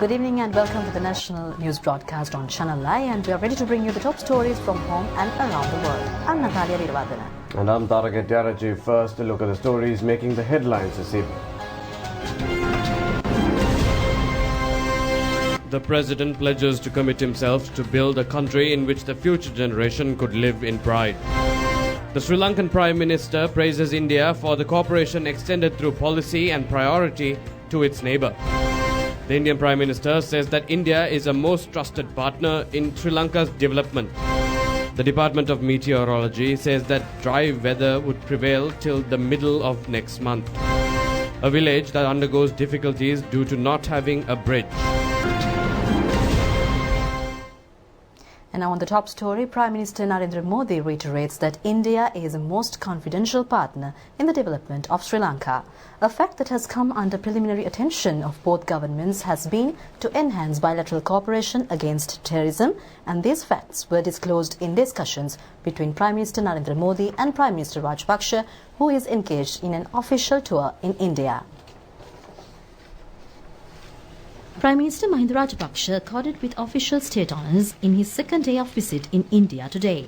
Good evening and welcome to the national news broadcast on Channel I, and we are ready to bring you the top stories from home and around the world. I'm Natalia Virvadana. And I'm Taraket Yaraji. First, a look at the stories making the headlines this evening. The President pledges to commit himself to build a country in which the future generation could live in pride. The Sri Lankan Prime Minister praises India for the cooperation extended through policy and priority to its neighbour. The Indian Prime Minister says that India is a most trusted partner in Sri Lanka's development. The Department of Meteorology says that dry weather would prevail till the middle of next month. A village that undergoes difficulties due to not having a bridge. And now on the top story, Prime Minister Narendra Modi reiterates that India is a most confidential partner in the development of Sri Lanka. A fact that has come under preliminary attention of both governments has been to enhance bilateral cooperation against terrorism, and these facts were disclosed in discussions between Prime Minister Narendra Modi and Prime Minister Rajapaksa, who is engaged in an official tour in India. Prime Minister Mahinda Rajapaksa accorded with official state honours in his second day of visit in India today.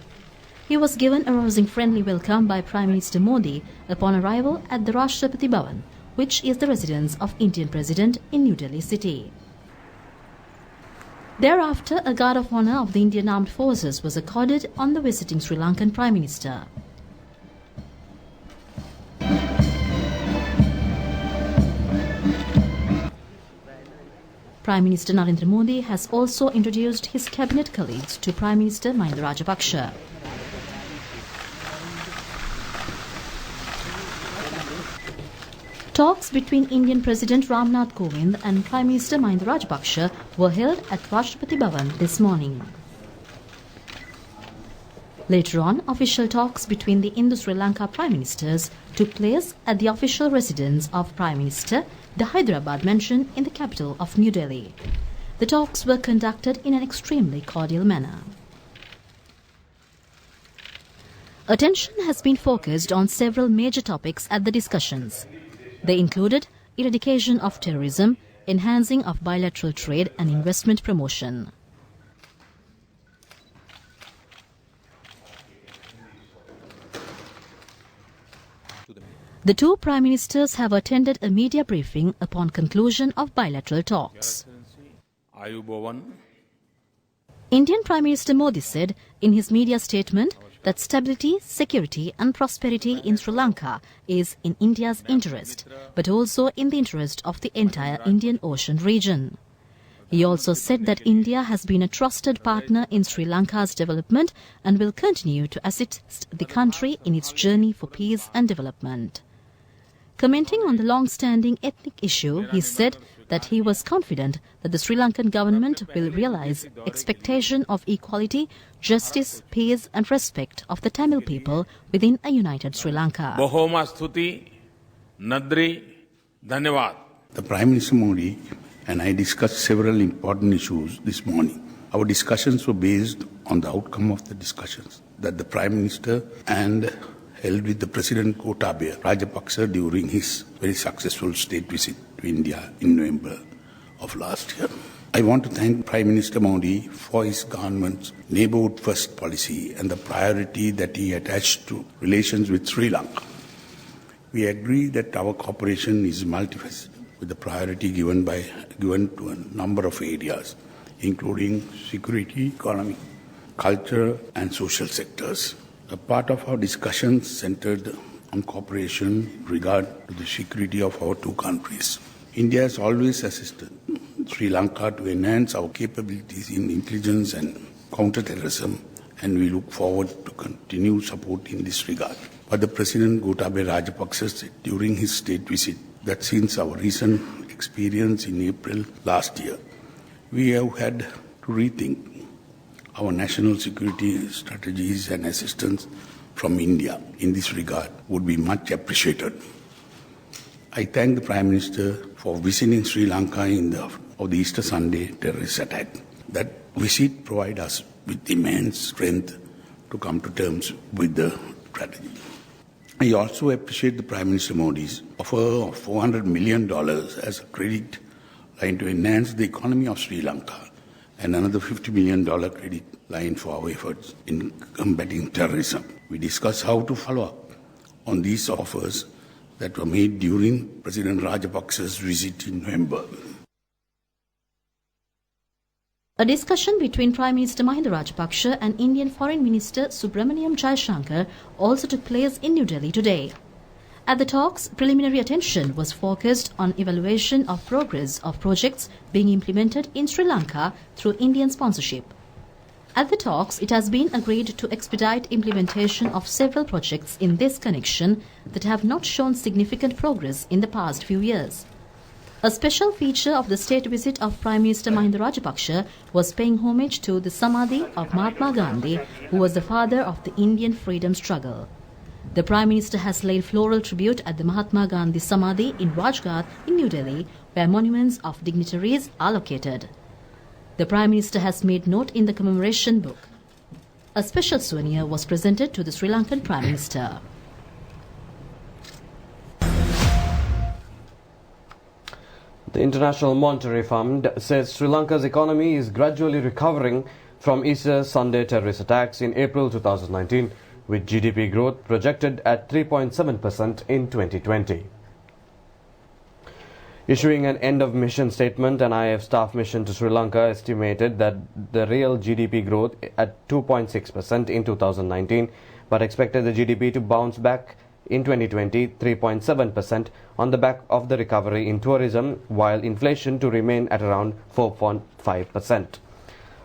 He was given a rousing friendly welcome by Prime Minister Modi upon arrival at the Rashtrapati Bhavan, which is the residence of Indian President in New Delhi city. Thereafter, a guard of honour of the Indian Armed Forces was accorded on the visiting Sri Lankan Prime Minister. Prime Minister Narendra Modi has also introduced his cabinet colleagues to Prime Minister Mahinda Rajapaksa. Talks between Indian President Ram Nath Kovind and Prime Minister Mahinda Rajapaksa were held at Rashtrapati Bhavan this morning. Later on, official talks between the Indo-Sri Lanka Prime Ministers took place at the official residence of Prime Minister, the Hyderabad mansion in the capital of New Delhi. The talks were conducted in an extremely cordial manner. Attention has been focused on several major topics at the discussions. They included eradication of terrorism, enhancing of bilateral trade and investment promotion. The two Prime Ministers have attended a media briefing upon conclusion of bilateral talks. Indian Prime Minister Modi said in his media statement that stability, security and prosperity in Sri Lanka is in India's interest, but also in the interest of the entire Indian Ocean region. He also said that India has been a trusted partner in Sri Lanka's development and will continue to assist the country in its journey for peace and development. Commenting on the long-standing ethnic issue, he said that he was confident that the Sri Lankan government will realise expectation of equality, justice, peace and respect of the Tamil people within a united Sri Lanka. The Prime Minister Modi and I discussed several important issues this morning. Our discussions were based on the outcome of the discussions that the Prime Minister and held with the President Gotabaya Rajapaksa during his very successful state visit to India in November of last year. I want to thank Prime Minister Modi for his government's neighbourhood first policy and the priority that he attached to relations with Sri Lanka. We agree that our cooperation is multifaceted, with the priority given to a number of areas, including security, economy, culture and social sectors. A part of our discussions centered on cooperation in regard to the security of our two countries. India has always assisted Sri Lanka to enhance our capabilities in intelligence and counter-terrorism, and we look forward to continued support in this regard. But the President Gotabaya Rajapaksa said during his state visit that since our recent experience in April last year, we have had to rethink our national security strategies, and assistance from India in this regard would be much appreciated. I thank the Prime Minister for visiting Sri Lanka of the Easter Sunday terrorist attack. That visit provided us with immense strength to come to terms with the tragedy. I also appreciate the Prime Minister Modi's offer of $400 million as a credit line to enhance the economy of Sri Lanka and another $50 million credit line for our efforts in combating terrorism. We discussed how to follow up on these offers that were made during President Rajapaksa's visit in November. A discussion between Prime Minister Mahinda Rajapaksa and Indian Foreign Minister Subramaniam Jaishankar also took place in New Delhi today. At the talks, preliminary attention was focused on evaluation of progress of projects being implemented in Sri Lanka through Indian sponsorship. At the talks, it has been agreed to expedite implementation of several projects in this connection that have not shown significant progress in the past few years. A special feature of the state visit of Prime Minister Mahinda Rajapaksa was paying homage to the Samadhi of Mahatma Gandhi, who was the father of the Indian freedom struggle. The Prime Minister has laid floral tribute at the Mahatma Gandhi Samadhi in Rajghat in New Delhi, where monuments of dignitaries are located. The Prime Minister has made note in the commemoration book. A special souvenir was presented to the Sri Lankan Prime Minister. The International Monetary Fund says Sri Lanka's economy is gradually recovering from Easter Sunday terrorist attacks in April 2019, with GDP growth projected at 3.7% in 2020. Issuing an end-of-mission statement, an IF staff mission to Sri Lanka estimated that the real GDP growth at 2.6% in 2019, but expected the GDP to bounce back in 2020 3.7% on the back of the recovery in tourism, while inflation to remain at around 4.5%.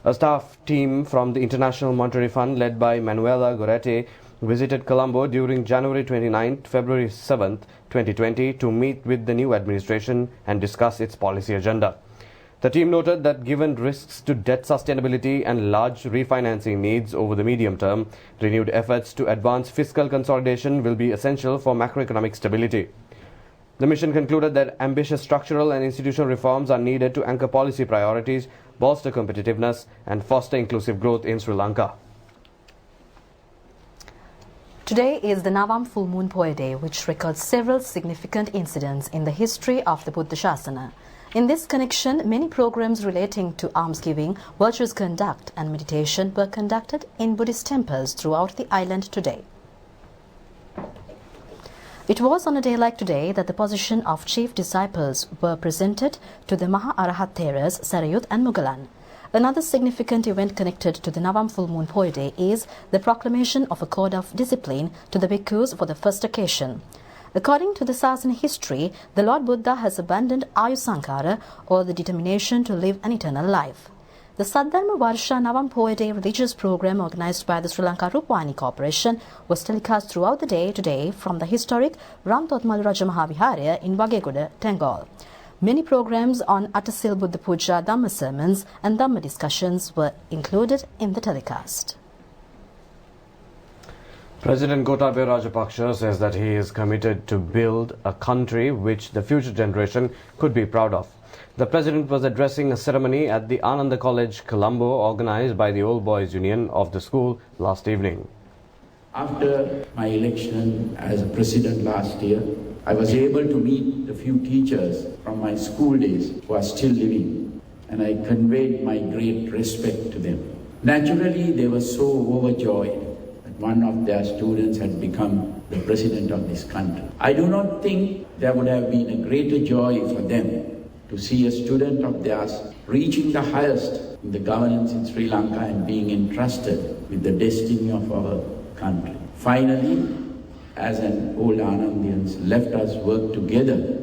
A staff team from the International Monetary Fund led by Manuela Goretti visited Colombo during January 29th, February 7th, 2020 to meet with the new administration and discuss its policy agenda. The team noted that given risks to debt sustainability and large refinancing needs over the medium term, renewed efforts to advance fiscal consolidation will be essential for macroeconomic stability. The mission concluded that ambitious structural and institutional reforms are needed to anchor policy priorities, bolster competitiveness, and foster inclusive growth in Sri Lanka. Today is the Navam Full Moon Poya Day, which records several significant incidents in the history of the Buddha Shasana. In this connection, many programs relating to almsgiving, virtuous conduct and meditation were conducted in Buddhist temples throughout the island today. It was on a day like today that the position of chief disciples were presented to the Maha Arahat Theras, Sarayut and Mugalan. Another significant event connected to the Navam Full Moon Poya Day is the proclamation of a code of discipline to the bhikkhus for the first occasion. According to the Sasana history, the Lord Buddha has abandoned Ayusankara, or the determination to live an eternal life. The Saddharma Varsha Navam Poya Day religious program organized by the Sri Lanka Rupavahini Corporation was telecast throughout the day today from the historic Ramtotmalu Raja Mahaviharya in Wagegoda, Tengol. Many programs on Atasil Buddha Puja Dhamma sermons and Dhamma discussions were included in the telecast. President Gotabaya Rajapaksa says that he is committed to build a country which the future generation could be proud of. The President was addressing a ceremony at the Ananda College, Colombo, organized by the Old Boys Union of the school last evening. After my election as a president last year, I was able to meet a few teachers from my school days who are still living, and I conveyed my great respect to them. Naturally, they were so overjoyed that one of their students had become the president of this country. I do not think there would have been a greater joy for them to see a student of theirs reaching the highest in the governance in Sri Lanka and being entrusted with the destiny of our country. Finally, as an old Anandians, let us work together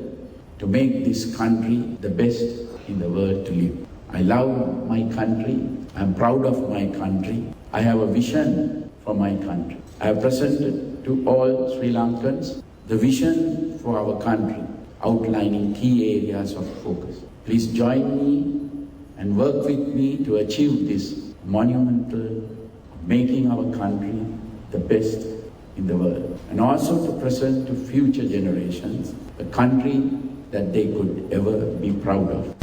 to make this country the best in the world to live. I love my country. I am proud of my country. I have a vision for my country. I have presented to all Sri Lankans the vision for our country, outlining key areas of focus. Please join me and work with me to achieve this monumental, making our country the best in the world, and also to present to future generations a country that they could ever be proud of.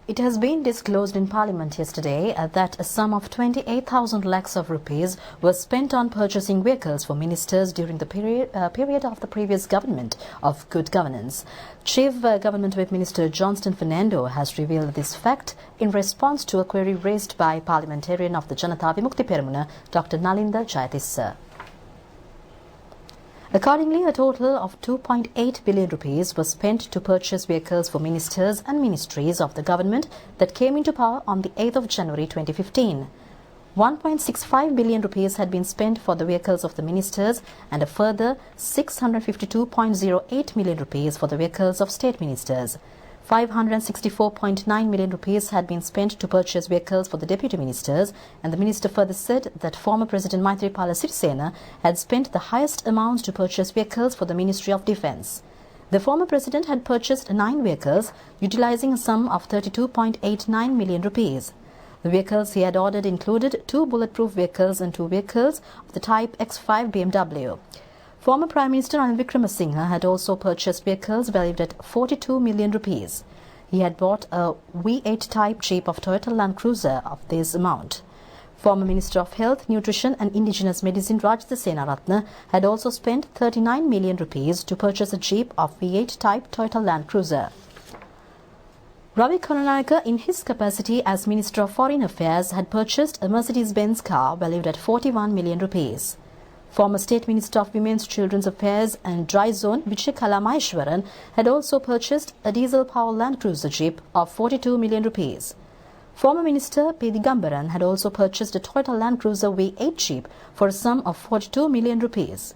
It has been disclosed in Parliament yesterday that a sum of 28,000 lakhs of rupees was spent on purchasing vehicles for ministers during the period of the previous government of good governance. Chief Government Whip Minister Johnston Fernando has revealed this fact in response to a query raised by parliamentarian of the Janata Vimukti Peramuna, Dr. Nalinda Jayatissa. Accordingly, a total of 2.8 billion rupees was spent to purchase vehicles for ministers and ministries of the government that came into power on the 8th of January 2015. 1.65 billion rupees had been spent for the vehicles of the ministers and a further 652.08 million rupees for the vehicles of state ministers. 564.9 million rupees had been spent to purchase vehicles for the deputy ministers, and the minister further said that former President Maithripala Sirisena had spent the highest amounts to purchase vehicles for the Ministry of Defence. The former president had purchased 9 vehicles, utilizing a sum of 32.89 million rupees. The vehicles he had ordered included 2 bulletproof vehicles and 2 vehicles of the type X5 BMW. Former Prime Minister Ranil Wickremesinghe had also purchased vehicles valued at 42 million rupees. He had bought a V8 type Jeep of Toyota Land Cruiser of this amount. Former Minister of Health, Nutrition and Indigenous Medicine Rajitha Senaratne had also spent 39 million rupees to purchase a Jeep of V8 type Toyota Land Cruiser. Ravi Karunanaka, in his capacity as Minister of Foreign Affairs, had purchased a Mercedes-Benz car valued at 41 million rupees. Former State Minister of Women's, Children's Affairs and Dry Zone Vijayakala Maheshwaran had also purchased a diesel-powered Land Cruiser Jeep of 42 million rupees. Former Minister P. Digambaran had also purchased a Toyota Land Cruiser V8 Jeep for a sum of 42 million rupees.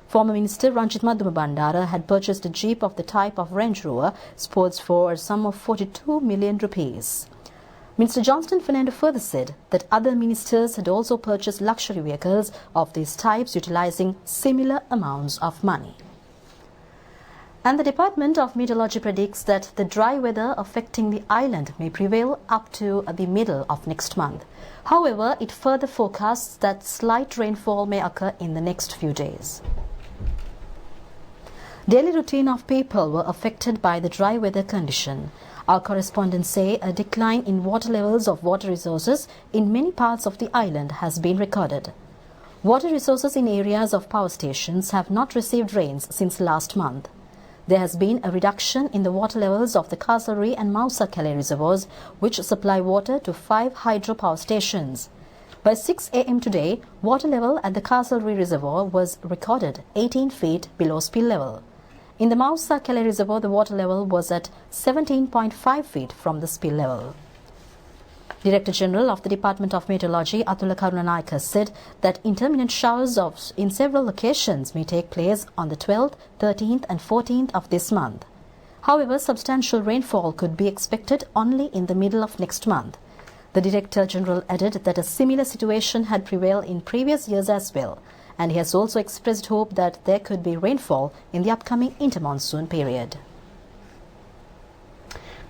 Former Minister Ranjit Madhumabandara had purchased a Jeep of the type of Range Rover Sports for a sum of 42 million rupees. Minister Johnston Fernando further said that other ministers had also purchased luxury vehicles of these types utilizing similar amounts of money. And the Department of Meteorology predicts that the dry weather affecting the island may prevail up to the middle of next month. However, it further forecasts that slight rainfall may occur in the next few days. Daily routine of people were affected by the dry weather condition. Our correspondents say a decline in water levels of water resources in many parts of the island has been recorded. Water resources in areas of power stations have not received rains since last month. There has been a reduction in the water levels of the Kasalri and Mausa Kale reservoirs, which supply water to 5 hydropower stations. By 6 a.m. today, water level at the Kasalri reservoir was recorded 18 feet below spill level. In the Mausa Kale reservoir, the water level was at 17.5 feet from the spill level. Director General of the Department of Meteorology, Atula Karunanayaka, said that intermittent showers in several locations may take place on the 12th, 13th and 14th of this month. However, substantial rainfall could be expected only in the middle of next month. The Director General added that a similar situation had prevailed in previous years as well, and he has also expressed hope that there could be rainfall in the upcoming intermonsoon period.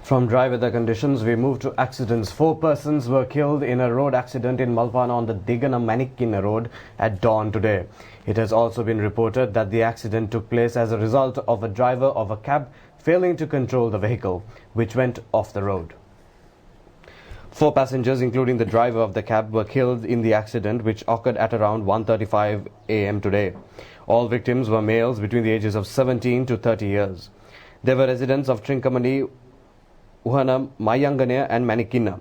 From dry weather conditions, we move to accidents. 4 persons were killed in a road accident in Malpana on the Digana-Manikkina road at dawn today. It has also been reported that the accident took place as a result of a driver of a cab failing to control the vehicle, which went off the road. 4 passengers, including the driver of the cab, were killed in the accident, which occurred at around 1:35 a.m. today. All victims were males between the ages of 17 to 30 years. They were residents of Trincomalee, Uhana, Mayangane and Manikkina.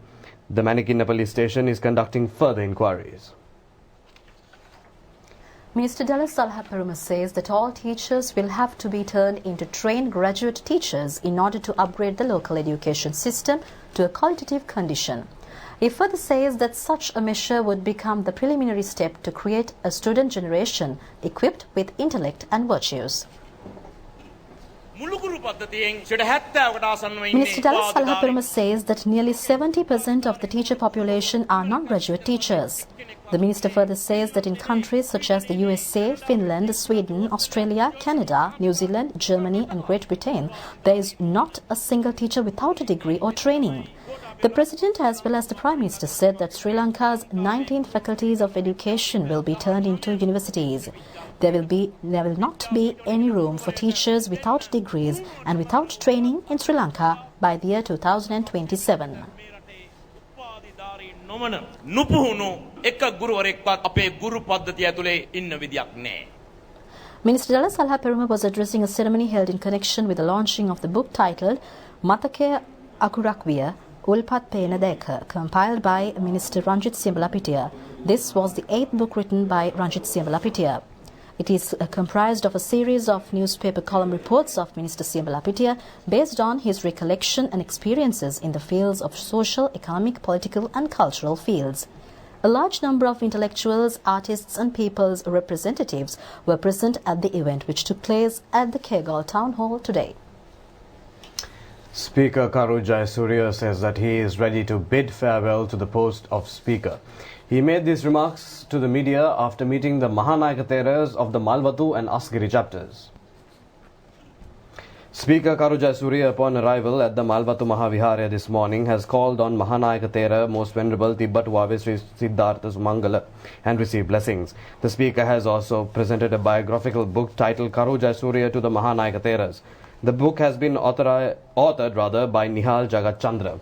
The Manikkina police station is conducting further inquiries. Minister Dallas Salha says that all teachers will have to be turned into trained graduate teachers in order to upgrade the local education system to a qualitative condition. He further says that such a measure would become the preliminary step to create a student generation equipped with intellect and virtues. Minister Dallas Salha says that nearly 70% of the teacher population are non-graduate teachers. The minister further says that in countries such as the USA, Finland, Sweden, Australia, Canada, New Zealand, Germany and Great Britain, there is not a single teacher without a degree or training. The President as well as the Prime Minister said that Sri Lanka's 19 faculties of education will be turned into universities. There will not be any room for teachers without degrees and without training in Sri Lanka by the year 2027. Minister Dala Salha Peruma was addressing a ceremony held in connection with the launching of the book titled Mathakaya Akurakwiya Ulpat Pena Deka, compiled by Minister Ranjit Siambalapitiya. This was the 8th book written by Ranjit Siambalapitiya. It is comprised of a series of newspaper column reports of Minister Siambalapitiya based on his recollection and experiences in the fields of social, economic, political and cultural fields. A large number of intellectuals, artists and people's representatives were present at the event, which took place at the Kegal Town Hall today. Speaker Karu Jayasuriya says that he is ready to bid farewell to the post of Speaker. He made these remarks to the media after meeting the Mahanayakatheras of the Malvatu and Asgiri chapters. Speaker Karu Jayasuriya, upon arrival at the Malvatu Mahaviharya this morning, has called on Mahanayakathera, Most Venerable Tibbat Wave Sri Siddhartha Sumangala, and received blessings. The Speaker has also presented a biographical book titled Karu Jayasuriya to the Mahanayakatheras. The book has been authored by Nihal Jagat Chandra.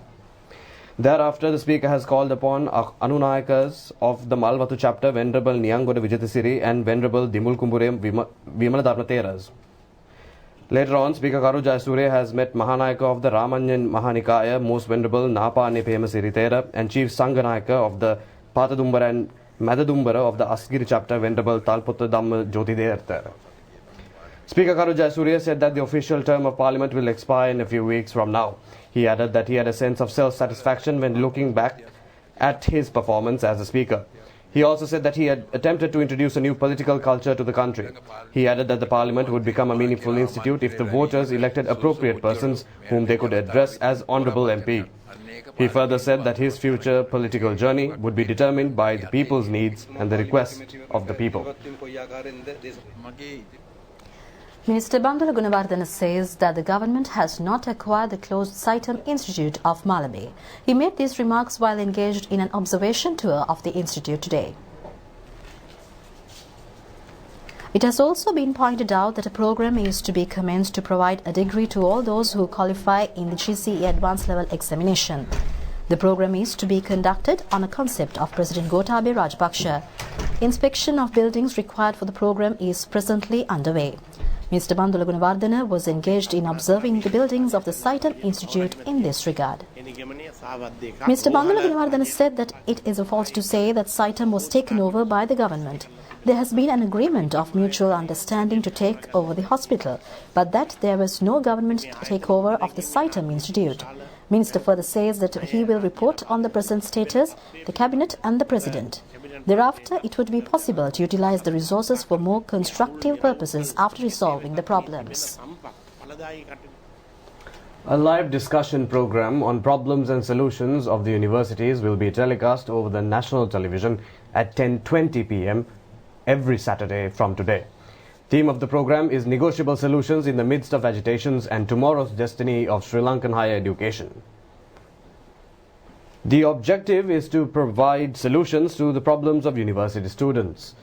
Thereafter, the Speaker has called upon Anunayakas of the Malvatu chapter, Venerable Niyangoda Vijayathesiri and Venerable Dimul Kumbure Vimala Theras. Later on, Speaker Karu Jayasuriya has met Mahanayaka of the Ramanyan Mahanikaya, Most Venerable Napa Nepemasiri Thera, and Chief Sanganayaka of the Patadumbara and Madadumbara of the Asgiri chapter, Venerable Talputta Dhamma Jyoti Thera. Speaker Karu Jayasuriya said that the official term of Parliament will expire in a few weeks from now. He added that he had a sense of self-satisfaction when looking back at his performance as a Speaker. He also said that he had attempted to introduce a new political culture to the country. He added that the Parliament would become a meaningful institute if the voters elected appropriate persons whom they could address as Honourable MP. He further said that his future political journey would be determined by the people's needs and the requests of the people. Minister Bandula Gunawardena says that the government has not acquired the closed Saitam Institute of Malabe. He made these remarks while engaged in an observation tour of the institute today. It has also been pointed out that a program is to be commenced to provide a degree to all those who qualify in the GCE Advanced Level examination. The program is to be conducted on a concept of President Gotabaya Rajapaksa. Inspection of buildings required for the program is presently underway. Mr. Bandula Gunawardena was engaged in observing the buildings of the Saitam Institute in this regard. Mr. Bandula Gunawardena said that it is a false to say that Saitam was taken over by the government. There has been an agreement of mutual understanding to take over the hospital, but that there was no government takeover of the Saitam Institute. Minister further says that he will report on the present status, the Cabinet and the President. Thereafter, it would be possible to utilize the resources for more constructive purposes after resolving the problems. A live discussion program on problems and solutions of the universities will be telecast over the national television at 10:20 p.m. every Saturday from today. Theme of the program is Negotiable Solutions in the Midst of Agitations and Tomorrow's Destiny of Sri Lankan Higher Education. The objective is to provide solutions to the problems of university students.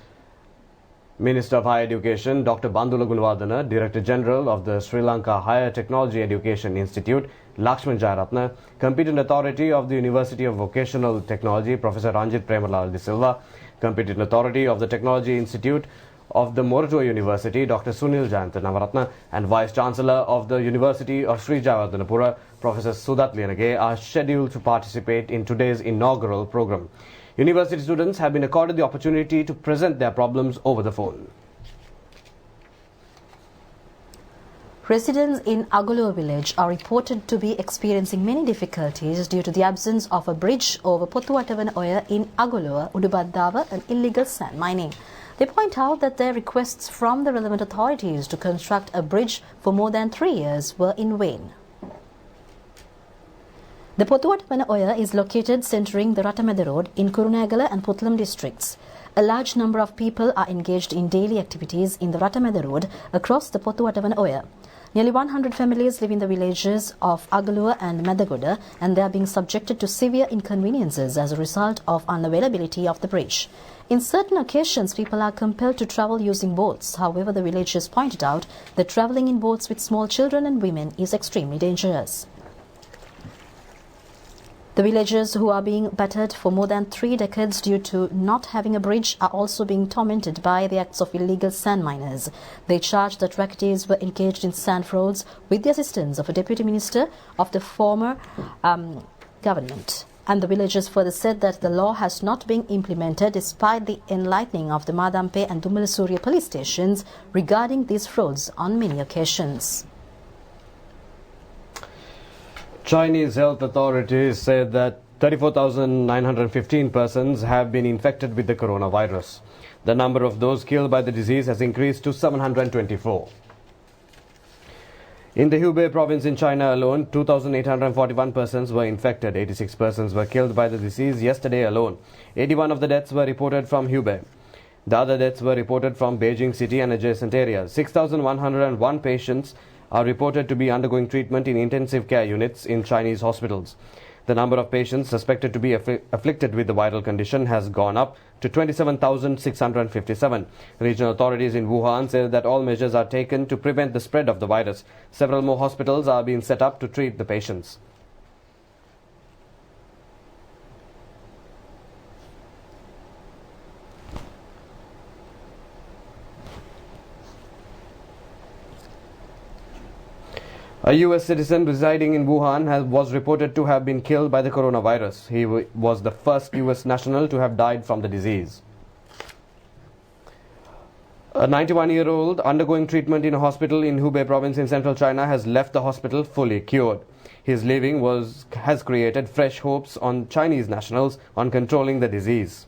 Minister of Higher Education Dr. Bandula Gunawardena, Director General of the Sri Lanka Higher Technology Education Institute, Lakshman Jayaratna, Competent Authority of the University of Vocational Technology, Professor Ranjit Premalal de Silva, Competent Authority of the Technology Institute of the Moratua University, Dr. Sunil Jayanta Navaratna, and Vice Chancellor of the University of Sri Jayawardenapura, Professor Sudat Lianage, are scheduled to participate in today's inaugural program. University students have been accorded the opportunity to present their problems over the phone. Residents in Agoloa village are reported to be experiencing many difficulties due to the absence of a bridge over Pothuwatawana Oya in Agoloa, Udubaddawa, and illegal sand mining. They point out that their requests from the relevant authorities to construct a bridge for more than 3 years were in vain. The Pothuwatawana Oya is located centering the Ratameda Road in Kurunegala and Puttalam districts. A large number of people are engaged in daily activities in the Ratameda Road across the Pothuwatawana Oya. Nearly 100 families live in the villages of Agalua and Medagoda, and they are being subjected to severe inconveniences as a result of unavailability of the bridge. In certain occasions, people are compelled to travel using boats. However, the villagers pointed out that travelling in boats with small children and women is extremely dangerous. The villagers who are being battered for more than 3 decades due to not having a bridge are also being tormented by the acts of illegal sand miners. They charge that racketeers were engaged in sand frauds with the assistance of a deputy minister of the former government. And the villagers further said that the law has not been implemented despite the enlightening of the Madampe and Dumalasuriya police stations regarding these frauds on many occasions. Chinese health authorities said that 34,915 persons have been infected with the coronavirus. The number of those killed by the disease has increased to 724. In the Hubei province in China alone, 2,841 persons were infected. 86 persons were killed by the disease yesterday alone. 81 of the deaths were reported from Hubei. The other deaths were reported from Beijing city and adjacent areas. 6,101 patients are reported to be undergoing treatment in intensive care units in Chinese hospitals. The number of patients suspected to be afflicted with the viral condition has gone up to 27,657. Regional authorities in Wuhan said that all measures are taken to prevent the spread of the virus. Several more hospitals are being set up to treat the patients. A US citizen residing in Wuhan was reported to have been killed by the coronavirus. He was the first US national to have died from the disease. A 91-year-old undergoing treatment in a hospital in Hubei province in central China has left the hospital fully cured. His leaving has created fresh hopes on Chinese nationals on controlling the disease.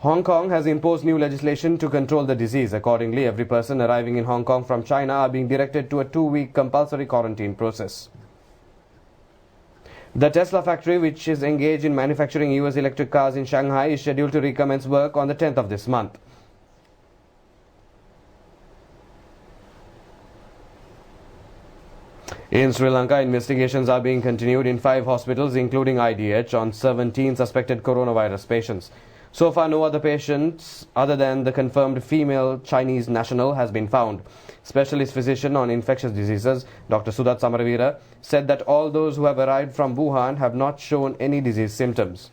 Hong Kong has imposed new legislation to control the disease. Accordingly, every person arriving in Hong Kong from China are being directed to a 2-week compulsory quarantine process. The Tesla factory, which is engaged in manufacturing US electric cars in Shanghai, is scheduled to recommence work on the 10th of this month. In Sri Lanka, investigations are being continued in 5 hospitals, including IDH, on 17 suspected coronavirus patients. So far, no other patients other than the confirmed female Chinese national has been found. Specialist physician on infectious diseases, Dr. Sudat Samaravira, said that all those who have arrived from Wuhan have not shown any disease symptoms.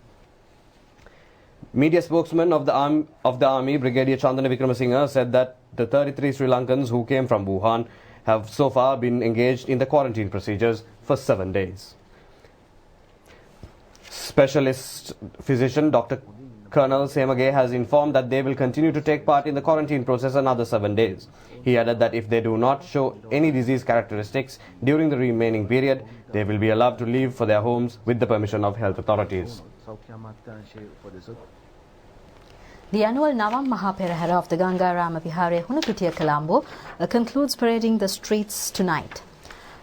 Media spokesman of the army, Brigadier Chandana Wickramasinghe, said that the 33 Sri Lankans who came from Wuhan have so far been engaged in the quarantine procedures for 7 days. Specialist physician Dr. Colonel Semage has informed that they will continue to take part in the quarantine process another 7 days. He added that if they do not show any disease characteristics during the remaining period, they will be allowed to leave for their homes with the permission of health authorities. The annual Navam Mahaperahara of the Ganga Rama Vihare Hunupitiya Colombo concludes parading the streets tonight.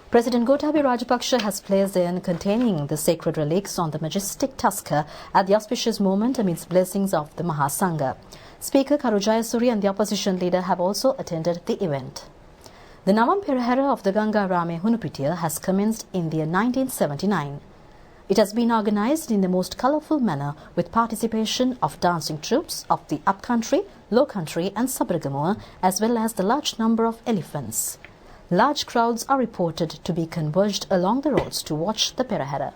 President Gotabaya Rajapaksa has placed the urn containing the sacred relics on the majestic tusker at the auspicious moment amidst blessings of the Mahasangha. Speaker Karujayasuri and the opposition leader have also attended the event. The Navam Perahara of the Ganga Rame Hunupitiya has commenced in the year 1979. It has been organized in the most colourful manner with participation of dancing troops of the upcountry, low country and Sabaragamuwa, as well as the large number of elephants. Large crowds are reported to be converged along the roads to watch the Perahara.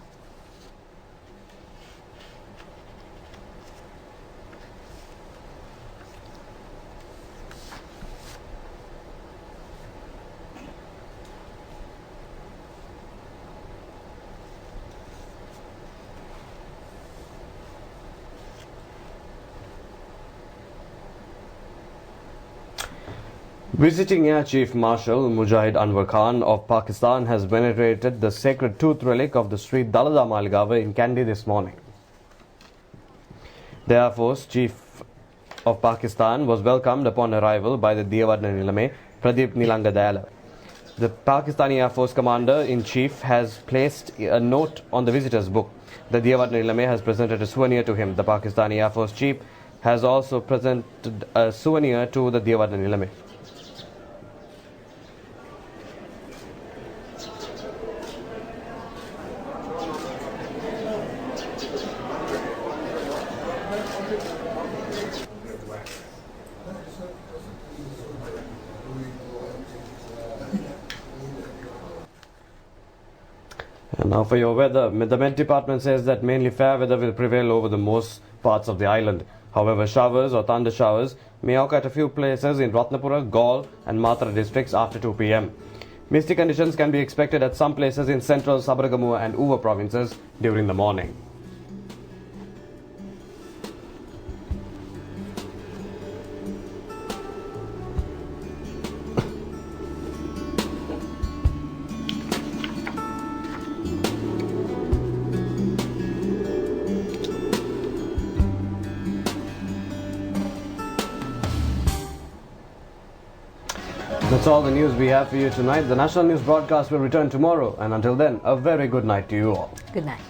Visiting Air Chief Marshal Mujahid Anwar Khan of Pakistan has venerated the sacred tooth relic of the Sri Dalada Maligawa in Kandy this morning. The Air Force Chief of Pakistan was welcomed upon arrival by the Diyavarna Nilame, Pradeep Nilanga Dayala. The Pakistani Air Force Commander-in-Chief has placed a note on the visitor's book. The Diyavarna Nilame has presented a souvenir to him. The Pakistani Air Force Chief has also presented a souvenir to the Diyavarna Nilame. Now for your weather, the Met Department says that mainly fair weather will prevail over the most parts of the island. However, showers or thunder showers may occur at a few places in Ratnapura, Gaul and Matra districts after 2 p.m. Misty conditions can be expected at some places in central Sabaragamuwa and Uva provinces during the morning. That's all the news we have for you tonight. The national news broadcast will return tomorrow, and until then, a very good night to you all. Good night.